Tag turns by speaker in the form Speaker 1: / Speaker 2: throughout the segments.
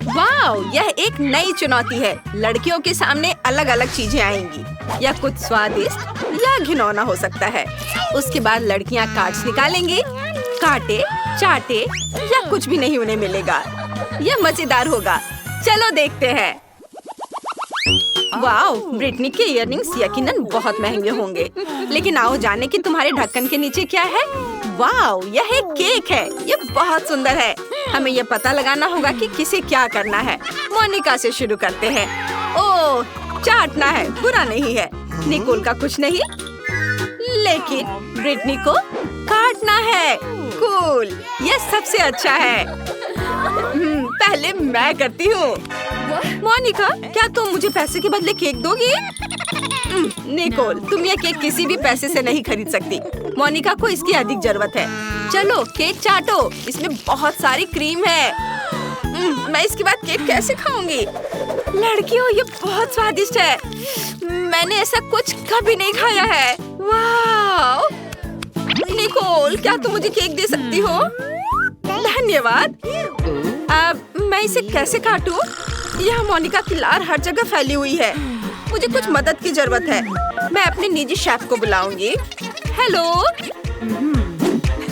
Speaker 1: Wow, यह एक नई चुनौती है। लड़कियों के सामने अलग अलग चीजें आएंगी। यह कुछ स्वादिष्ट या घिनौना हो सकता है। उसके बाद लड़कियां कार्ड्स निकालेंगी। काटे, चाटे या कुछ भी नहीं उन्हें मिलेगा। यह मजेदार होगा। चलो देखते हैं। वाओ, ब्रिटनी के इयररिंग्स यकीनन बहुत महंगे होंगे। लेकिन आओ जाने कि तुम्हारे ढक्कन के नीचे क्या है। वाओ, यह एक केक है। यह बहुत सुंदर है। हमें यह पता लगाना होगा कि किसे क्या करना है। मोनिका से शुरू करते हैं। ओह, चाटना है, बुरा नहीं है। निकोल का कुछ नहीं, लेकिन ब्रिटनी को काटना है। कूल, यह सबसे अच्छा है। पहले मैं करती हूँ। मोनिका, क्या तुम मुझे पैसे के बदले केक दोगी? निकोल, तुम यह केक किसी भी पैसे से नहीं खरीद सकती। मोनिका को इसकी अधिक जरूरत है। चलो केक चाटो, इसमें बहुत सारी क्रीम है। मैं इसके बाद केक कैसे खाऊंगी? लड़कियों, ये बहुत स्वादिष्ट है। मैंने ऐसा कुछ कभी नहीं खाया है। वाह! निकोल, क्या तुम मुझे केक दे सकती हो? धन्यवाद। अब मैं इसे कैसे काटूं? यह मोनिका की लार हर जगह फैली हुई है। मुझे कुछ मदद की जरूरत है। मैं अपने निजी शेफ को बुलाऊंगी। हेलो,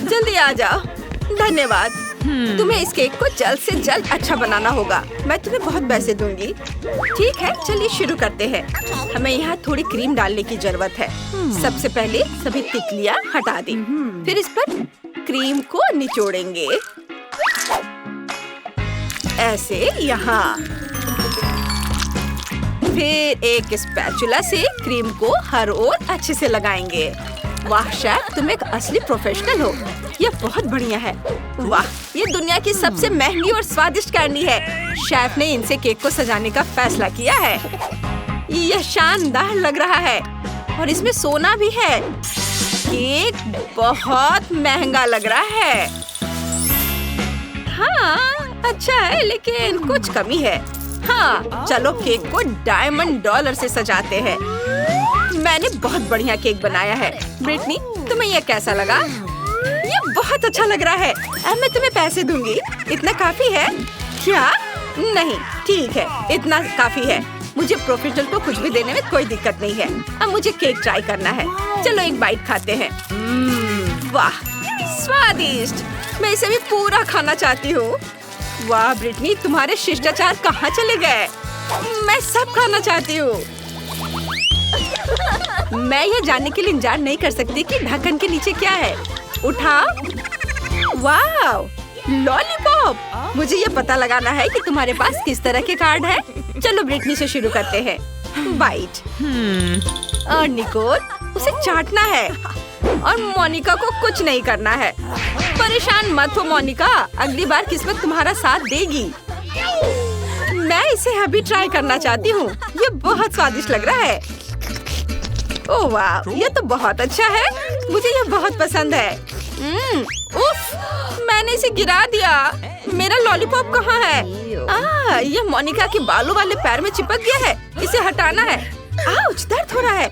Speaker 1: जल्दी आ जाओ। धन्यवाद। तुम्हें इस केक को जल्द से जल्द अच्छा बनाना होगा। मैं तुम्हें बहुत पैसे दूंगी। ठीक है, चलिए शुरू करते हैं। हमें यहाँ थोड़ी क्रीम डालने की जरूरत है। सबसे पहले सभी तितलियाँ हटा दें। फिर इस पर क्रीम को निचोड़ेंगे। ऐसे यहाँ। फिर एक स्पैचुला से क्रीम को हर ओर अच्छे से लगाएंगे। वाह शेफ, तुम एक असली प्रोफेशनल हो। यह बहुत बढ़िया है। वाह, ये दुनिया की सबसे महंगी और स्वादिष्ट कैंडी है। शेफ ने इनसे केक को सजाने का फैसला किया है। यह शानदार लग रहा है और इसमें सोना भी है। केक बहुत महंगा लग रहा है। हाँ, अच्छा है, लेकिन कुछ कमी है। हाँ, चलो केक को डायमंड डॉलर से सजाते हैं। मैंने बहुत बढ़िया केक बनाया है। ब्रिटनी, तुम्हें यह कैसा लगा? यह बहुत अच्छा लग रहा है। अब मैं तुम्हें पैसे दूंगी। इतना काफी है क्या? नहीं, ठीक है, इतना काफी है। मुझे प्रोफेशनल को कुछ भी देने में कोई दिक्कत नहीं है। अब मुझे केक ट्राई करना है। चलो एक बाइट खाते हैं। वाह, स्वादिष्ट। मैं इसे भी पूरा खाना चाहती हूँ। वाह ब्रिटनी, तुम्हारे शिष्टाचार कहाँ चले गए? मैं सब खाना चाहती हूँ। मैं ये जानने के लिए इंतजार नहीं कर सकती कि ढक्कन के नीचे क्या है। उठाओ। वाह, लॉलीपॉप। मुझे ये पता लगाना है कि तुम्हारे पास किस तरह के कार्ड है। चलो ब्रिटनी से शुरू करते हैं। बाइट। और निकोल, उसे चाटना है। और मोनिका को कुछ नहीं करना है। परेशान मत हो मोनिका, अगली बार किस्मत तुम्हारा साथ देगी। मैं इसे अभी ट्राई करना चाहती हूँ। ये बहुत स्वादिष्ट लग रहा है। ओह वाह, ये तो बहुत अच्छा है। मुझे ये बहुत पसंद है। उफ, मैंने इसे गिरा दिया। मेरा लॉलीपॉप कहाँ है? ये मोनिका के बालों वाले पैर में चिपक गया है। इसे हटाना है। आउच, दर्द हो रहा है।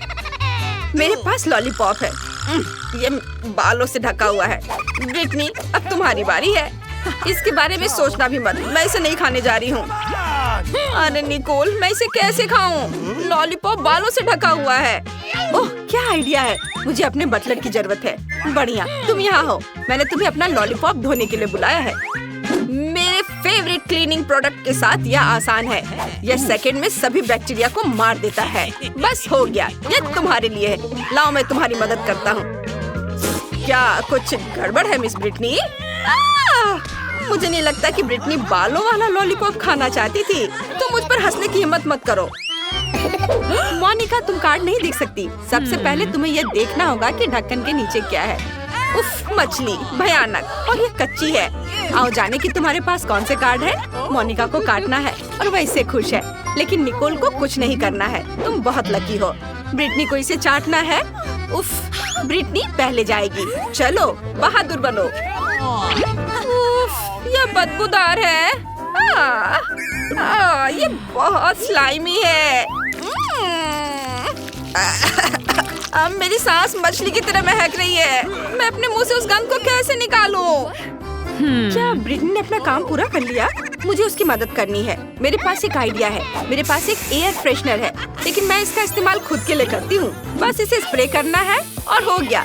Speaker 1: मेरे पास लॉलीपॉप है। ये बालों से ढका हुआ है। ब्रिटनी, अब तुम्हारी बारी है। इसके बारे में सोचना भी मत। मैं इसे नहीं खाने जा रही हूँ। अरे निकोल, मैं इसे कैसे खाऊं? लॉलीपॉप बालों से ढका हुआ है। ओह, क्या आइडिया है। मुझे अपने बटलर की जरूरत है। बढ़िया, तुम यहाँ हो। मैंने तुम्हें अपना लॉलीपॉप धोने के लिए बुलाया है। मेरे फेवरेट क्लीनिंग प्रोडक्ट के साथ यह आसान है। यह सेकंड में सभी बैक्टीरिया को मार देता है। बस हो गया, यह तुम्हारे लिए है। लाओ, मैं तुम्हारी मदद करता हूँ। क्या कुछ गड़बड़ है मिस ब्रिटनी? मुझे नहीं लगता कि ब्रिटनी बालों वाला लॉलीपॉप खाना चाहती थी। तुम मुझ पर हंसने की हिम्मत मत करो। मोनिका, तुम कार्ड नहीं देख सकती। सबसे पहले तुम्हें यह देखना होगा कि ढक्कन के नीचे क्या है। उफ, मछली, भयानक। और ये कच्ची है। आओ जाने कि तुम्हारे पास कौन से कार्ड है। मोनिका को काटना है और वह इससे खुश है, लेकिन निकोल को कुछ नहीं करना है। तुम बहुत लकी हो। ब्रिटनी को इसे चाटना है। उफ, ब्रिटनी पहले जाएगी। चलो, बहादुर बनो। उफ, यह बदबूदार है। ये बहुत स्लाइमी है। अब मेरी सांस मछली की तरह महक रही है। मैं अपने मुंह से उस गंध को कैसे निकालूं? क्या ब्रिटनी ने अपना काम पूरा कर लिया? मुझे उसकी मदद करनी है। मेरे पास एक आइडिया है। मेरे पास एक एयर फ्रेशनर है, लेकिन मैं इसका इस्तेमाल खुद के लिए करती हूँ। बस इसे स्प्रे करना है और हो गया।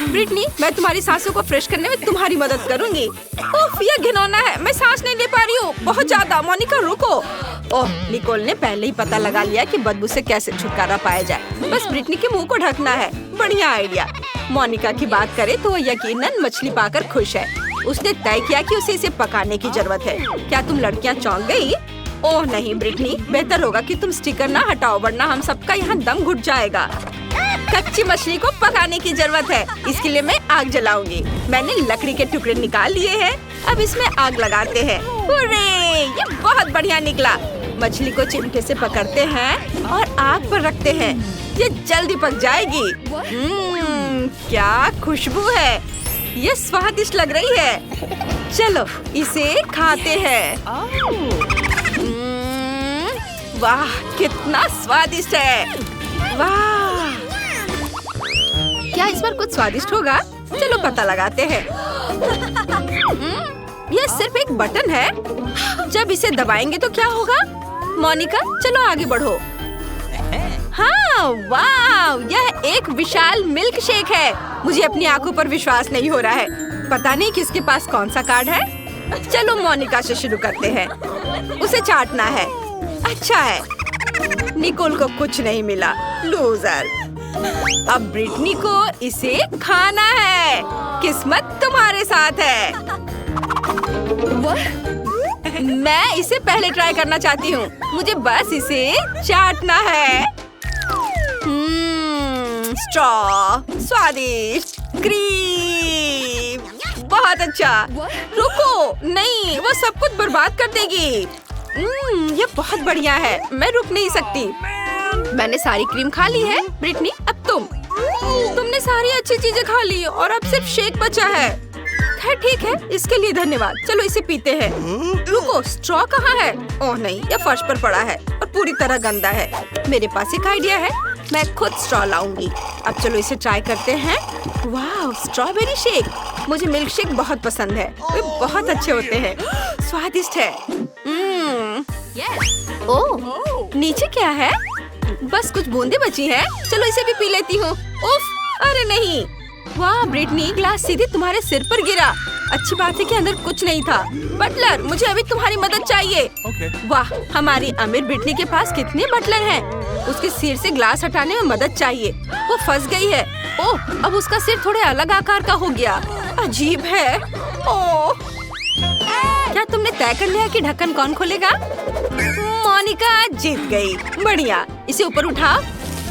Speaker 1: ब्रिटनी, मैं तुम्हारी सांसों को फ्रेश करने में तुम्हारी मदद करूंगी। उफ, ये घिनौना है। मैं सांस नहीं ले पा रही हूँ, बहुत ज्यादा। मोनिका रुको। ओह, निकोल ने पहले ही पता लगा लिया कि बदबू से कैसे छुटकारा पाया जाए। बस ब्रिटनी के मुंह को ढकना है। बढ़िया आइडिया। मोनिका की बात करे तो वो यकीनन मछली पाकर खुश है। उसने तय किया कि उसे इसे पकाने की जरूरत है। क्या तुम लड़कियां चौंक गई? ओह नहीं ब्रिटनी, बेहतर होगा कि तुम स्टिकर ना हटाओ, वरना हम सबका यहाँ दम घुट जाएगा। कच्ची मछली को पकाने की जरूरत है। इसके लिए मैं आग जलाऊंगी। मैंने लकड़ी के टुकड़े निकाल लिए हैं। अब इसमें आग लगाते हैं। हुर्रे! ये बहुत बढ़िया निकला। मछली को चिमटे से पकड़ते हैं और आग पर रखते हैं। ये जल्दी पक जाएगी। क्या खुशबू है। ये स्वादिष्ट लग रही है। चलो इसे खाते हैं। वाह, कितना स्वादिष्ट है। वाह, क्या इस पर कुछ स्वादिष्ट होगा? चलो पता लगाते हैं। यह सिर्फ एक बटन है। जब इसे दबाएंगे तो क्या होगा? मोनिका, चलो आगे बढ़ो। हाँ, वाह, यह एक विशाल मिल्क शेक है। मुझे अपनी आंखों पर विश्वास नहीं हो रहा है। पता नहीं किसके पास कौन सा कार्ड है। चलो मोनिका से शुरू करते हैं। उसे चाटना है। अच्छा है। निकोल को कुछ नहीं मिला। लूजर। अब ब्रिटनी को इसे खाना है। किस्मत तुम्हारे साथ है। मैं इसे पहले ट्राई करना चाहती हूँ। मुझे बस इसे चाटना है। स्ट्रॉ, स्वादिष्ट, क्रीम, बहुत अच्छा। रुको, नहीं, वो सब कुछ बर्बाद कर देगी। ये बहुत बढ़िया है। मैं रुक नहीं सकती। मैंने सारी क्रीम खा ली है। ब्रिटनी, अब तुमने सारी अच्छी चीजें खा ली और अब सिर्फ शेक बचा है। खैर ठीक है, इसके लिए धन्यवाद। चलो इसे पीते हैं। रुको, स्ट्रॉ कहाँ है? ओह नहीं, यह फर्श पर पड़ा है और पूरी तरह गंदा है। मेरे पास एक आइडिया है। मैं खुद स्ट्रॉ लाऊंगी। अब चलो इसे ट्राई करते हैं। वाह, स्ट्रॉबेरी शेक। मुझे मिल्क शेक बहुत पसंद है। वे बहुत अच्छे होते हैं। स्वादिष्ट है। ओह, नीचे क्या है? बस कुछ बूंदे बची हैं। चलो इसे भी पी लेती हूँ। उफ, अरे नहीं। वाह ब्रिटनी, ग्लास सीधे तुम्हारे सिर पर गिरा। अच्छी बात है कि अंदर कुछ नहीं था। बटलर, मुझे अभी तुम्हारी मदद चाहिए। वाह, हमारी अमीर ब्रिटनी के पास कितने बटलर हैं। उसके सिर से ग्लास हटाने में मदद चाहिए। वो फंस गई है। ओह, अब उसका सिर थोड़े अलग आकार का हो गया। अजीब है। ओह, क्या तुमने तय कर लिया कि ढक्कन कौन खोलेगा? मोनिका जीत गई। बढ़िया, इसे ऊपर उठा।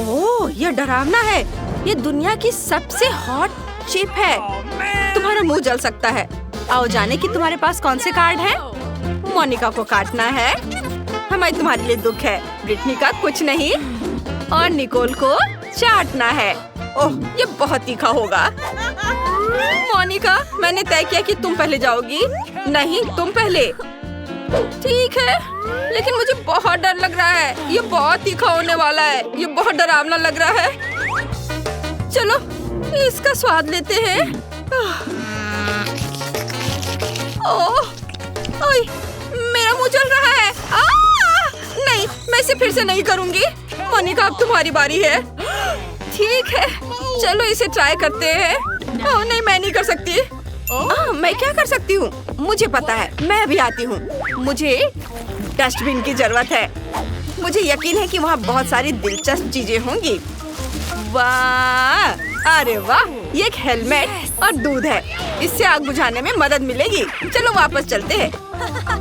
Speaker 1: ओह, यह डरावना है। ये दुनिया की सबसे हॉट चिप है। तुम्हारा मुंह जल सकता है। आओ जाने कि तुम्हारे पास कौन से कार्ड हैं। मोनिका को काटना है। हमें तुम्हारे लिए दुख है। ब्रिटनी का कुछ नहीं। और निकोल को चाटना है। ओह, ये बहुत तीखा होगा। मोनिका, मैंने तय किया कि तुम पहले जाओगी। नहीं, तुम पहले। ठीक है, लेकिन मुझे बहुत डर लग रहा है। ये बहुत तीखा होने वाला है। ये बहुत डरावना लग रहा है। चलो इसका स्वाद लेते हैं। ओह, ओए, मेरा मुंह जल रहा है। नहीं, मैं इसे फिर से नहीं करूंगी। मोनिका, अब तुम्हारी बारी है। ठीक है, चलो इसे ट्राई करते हैं। ओह नहीं, मैं नहीं कर सकती। मैं क्या कर सकती हूँ? मुझे पता है, मैं भी आती हूँ। मुझे डस्टबिन की जरूरत है। मुझे यकीन है कि वहाँ बहुत सारी दिलचस्प चीजें होंगी। वाह, अरे वाह, ये एक हेलमेट और दूध है। इससे आग बुझाने में मदद मिलेगी। चलो वापस चलते हैं।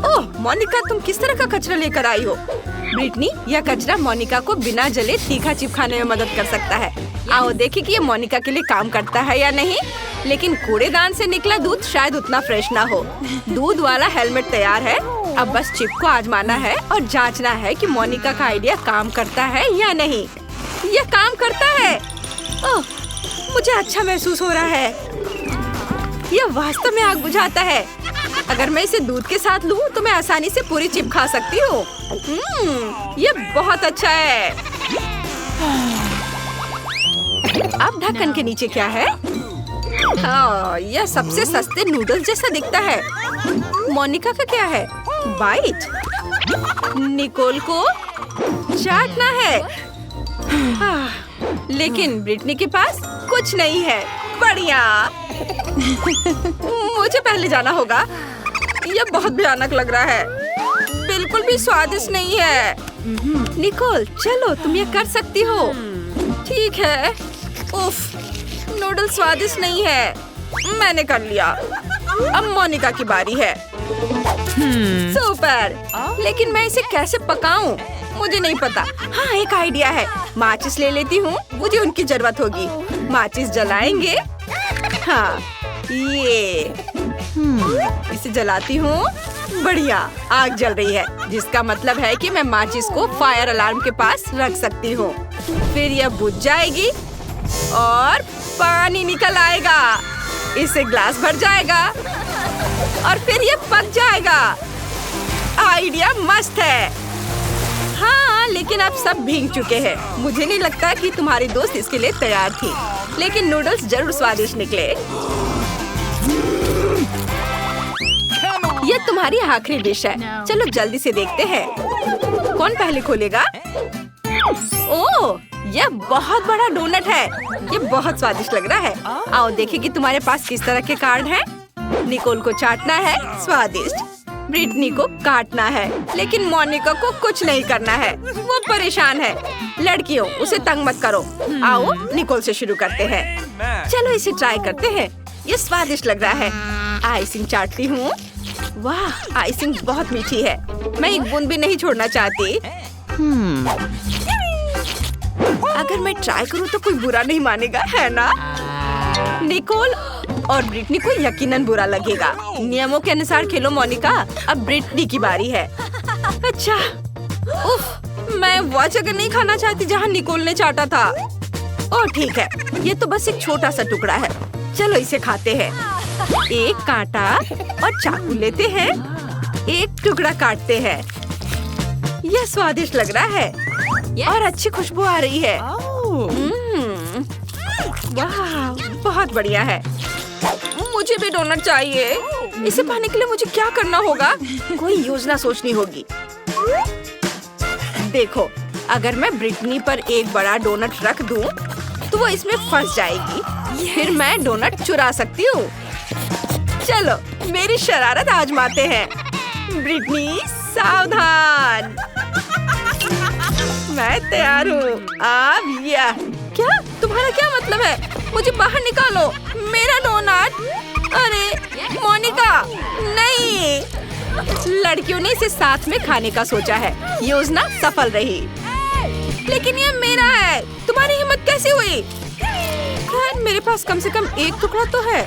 Speaker 1: ओह मोनिका, तुम किस तरह का कचरा लेकर आई हो? ब्रिटनी, यह कचरा मोनिका को बिना जले तीखा चिप खाने में मदद कर सकता है। आओ देखें कि ये मोनिका के लिए काम करता है या नहीं। लेकिन कूड़ेदान से निकला दूध शायद उतना फ्रेश ना हो। दूध वाला हेलमेट तैयार है। अब बस चिप को आजमाना है और जांचना है कि मोनिका का आइडिया काम करता है या नहीं। यह काम करता है। ओह, मुझे अच्छा महसूस हो रहा है। यह वास्तव में आग बुझाता है। अगर मैं इसे दूध के साथ लूं तो मैं आसानी से पूरी चिप खा सकती हूँ। यह बहुत अच्छा है। अब ढक्कन के नीचे क्या है? हाँ, यह सबसे सस्ते नूडल्स जैसा दिखता है। मोनिका का क्या है? बाइट। निकोल को चाटना है। लेकिन ब्रिटनी के पास कुछ नहीं है। बढ़िया। मुझे पहले जाना होगा। यह बहुत भयानक लग रहा है। बिल्कुल भी स्वादिष्ट नहीं है। निकोल, चलो तुम ये कर सकती हो। ठीक है। उफ, नूडल्स स्वादिष्ट नहीं है। मैंने कर लिया। अब मोनिका की बारी है। सुपर। लेकिन मैं इसे कैसे पकाऊं? मुझे नहीं पता। हाँ, एक आइडिया है। माचिस ले लेती हूँ। मुझे उनकी जरूरत होगी। माचिस जलाएंगे। हाँ, ये इसे जलाती हूँ। बढ़िया, आग जल रही है, जिसका मतलब है कि मैं माचिस को फायर अलार्म के पास रख सकती हूँ। फिर यह बुझ जाएगी और पानी निकल आएगा। इससे ग्लास भर जाएगा और फिर यह पक जाएगा। आइडिया मस्त है। हाँ, लेकिन अब सब भीग चुके हैं। मुझे नहीं लगता कि तुम्हारी दोस्त इसके लिए तैयार थी। लेकिन नूडल्स जरूर स्वादिष्ट निकले। ये तुम्हारी आखिरी डिश है। चलो जल्दी से देखते हैं कौन पहले खोलेगा। ओह, यह बहुत बड़ा डोनट है। ये बहुत स्वादिष्ट लग रहा है। आओ देखें कि तुम्हारे पास किस तरह के कार्ड हैं। निकोल को चाटना है, स्वादिष्ट। ब्रिटनी को काटना है, लेकिन मोनिका को कुछ नहीं करना है। वो परेशान है। लड़कियों, उसे तंग मत करो। आओ निकोल से शुरू करते हैं। चलो इसे ट्राई करते हैं। ये स्वादिष्ट लग रहा है। आइसिंग चाटती हूँ। वाह, आइसिंग बहुत मीठी है। मैं एक बूंद भी नहीं छोड़ना चाहती। अगर मैं ट्राई करूँ तो कोई बुरा नहीं मानेगा, है ना? निकोल और ब्रिटनी को यकीनन बुरा लगेगा। नियमों के अनुसार खेलो मोनिका। अब ब्रिटनी की बारी है। अच्छा, उफ, मैं वो जगह नहीं खाना चाहती जहाँ निकोल ने चाटा था। ओह ठीक है, ये तो बस एक छोटा सा टुकड़ा है। चलो इसे खाते हैं। एक कांटा और चाकू लेते हैं। एक टुकड़ा काटते हैं। यह स्वादिष्ट लग रहा है और अच्छी खुशबू आ रही है। वाह, बहुत बढ़िया है। मुझे भी डोनट चाहिए। इसे पाने के लिए मुझे क्या करना होगा? कोई योजना सोचनी होगी। देखो, अगर मैं ब्रिटनी पर एक बड़ा डोनट रख दूं, तो वो इसमें फंस जाएगी। फिर मैं डोनट चुरा सकती हूँ। चलो मेरी शरारत आजमाते हैं। ब्रिटनी सावधान। मैं तैयार हूँ। अब यह क्या? तुम्हारा क्या मतलब है? मुझे बाहर निकालो। मेरा डोनट। अरे मोनिका, नहीं। लड़कियों ने इसे साथ में खाने का सोचा है। योजना सफल रही। लेकिन ये मेरा है। तुम्हारी हिम्मत कैसे हुई? खैर, मेरे पास कम से कम एक टुकड़ा तो है।